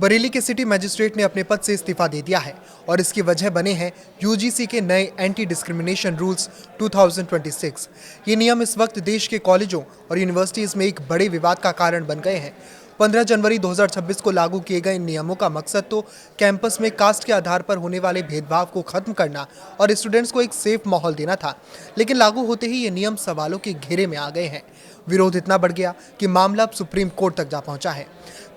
बरेली के city magistrate ने अपने पद से इस्तीफा दे दिया है और इसकी वजह बने हैं यूजीसी के नए एंटी डिस्क्रिमिनेशन रूल्स 2026। ये नियम इस वक्त देश के कॉलेजों और यूनिवर्सिटीज में एक बड़े विवाद का कारण बन गए हैं। 15 जनवरी 2026 को लागू किए गए इन नियमों का मकसद तो कैंपस में कास्ट के आधार पर होने वाले भेदभाव को खत्म करना और स्टूडेंट्स को एक सेफ माहौल देना था, लेकिन लागू होते ही ये नियम सवालों के घेरे में आ गए हैं। विरोध इतना बढ़ गया कि मामला अब सुप्रीम कोर्ट तक जा पहुंचा है।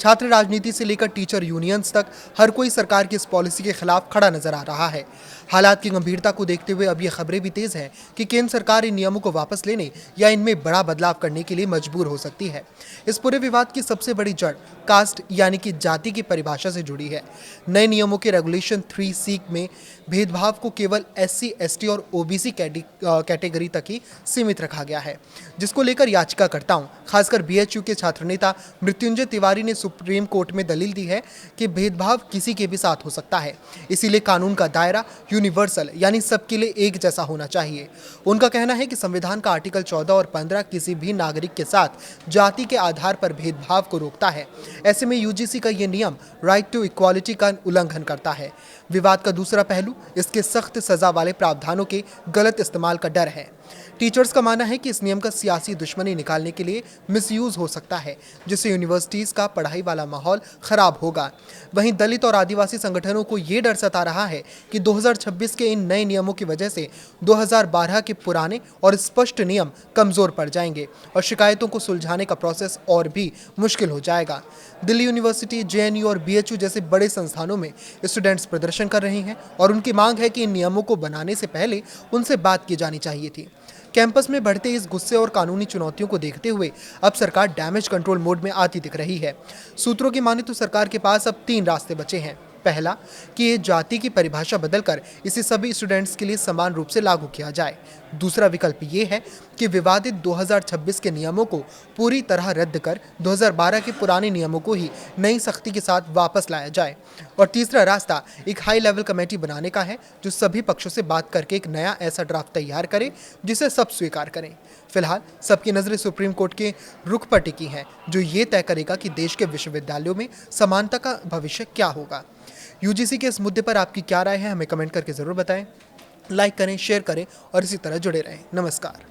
छात्र राजनीति से लेकर टीचर यूनियंस तक हर कोई सरकार की इस पॉलिसी के खिलाफ खड़ा नजर आ रहा है। हालात की गंभीरता को देखते हुए अब ये खबरें भी तेज हैं कि केंद्र सरकार इन नियमों को वापस लेने या इनमें बड़ा बदलाव करने के लिए मजबूर हो सकती है। इस पूरे विवाद की सबसे बड़ी जड़ कास्ट यानी कि जाति की परिभाषा से जुड़ी है। नए नियमों के रेगुलेशन 3C में भेदभाव को केवल SC, ST और OBC कैटेगरी तक ही सीमित रखा गया है, जिसको लेकर याचिकाकर्ताओं खासकर BHU के छात्र नेता मृत्युंजय तिवारी ने सुप्रीम कोर्ट में दलील दी है कि भेदभाव किसी के भी साथ हो सकता है, इसीलिए कानून का दायरा यूनिवर्सल यानी सबके लिए एक जैसा होना चाहिए। उनका कहना है कि संविधान का आर्टिकल 14 और 15 किसी भी नागरिक के साथ जाति के आधार पर भेदभाव को रोकता है। ऐसे में यूजीसी का ये नियम राइट टू इक्वालिटी का उल्लंघन करता है। विवाद का दूसरा पहलू इसके सख्त सजा वाले प्रावधानों के गलत इस्तेमाल का डर है। टीचर्स का मानना है कि इस नियम का सियासी दुश्मनी निकालने के लिए मिसयूज हो सकता है, जिससे यूनिवर्सिटीज का पढ़ाई वाला माहौल खराब होगा। वहीं दलित और आदिवासी संगठनों को ये डर सता रहा है कि 2026 के इन नए नियमों की वजह से 2012 के पुराने और स्पष्ट नियम कमजोर पड़ जाएंगे और शिकायतों को सुलझाने का प्रोसेस और भी मुश्किल हो जाएगा। दिल्ली यूनिवर्सिटी, JNU और BHU जैसे बड़े संस्थानों में स्टूडेंट्स प्रदर्शन कर रहे हैं और उनकी मांग है कि इन नियमों को बनाने से पहले उनसे बात की जानी चाहिए थी। कैंपस में बढ़ते इस गुस्से और कानूनी चुनौतियों को देखते हुए अब सरकार डैमेज कंट्रोल मोड में आती दिख रही है। सूत्रों की माने तो सरकार के पास अब 3 रास्ते बचे हैं। पहला कि ये जाति की परिभाषा बदलकर इसे सभी स्टूडेंट्स के लिए समान रूप से लागू किया जाए। दूसरा विकल्प ये है कि विवादित 2026 के नियमों को पूरी तरह रद्द कर 2012 के पुराने नियमों को ही नई सख्ती के साथ वापस लाया जाए। और तीसरा रास्ता एक हाई लेवल कमेटी बनाने का है, जो सभी पक्षों से बात करके एक नया ऐसा ड्राफ्ट तैयार करे जिसे सब स्वीकार करें। फिलहाल सबकी नजरें सुप्रीम कोर्ट के रुख पर टिकी हैं, जो ये तय करेगा कि देश के विश्वविद्यालयों में समानता का भविष्य क्या होगा। यूजीसी के इस मुद्दे पर आपकी क्या राय है, हमें कमेंट करके जरूर बताएं। लाइक करें, शेयर करें और इसी तरह जुड़े रहें। नमस्कार।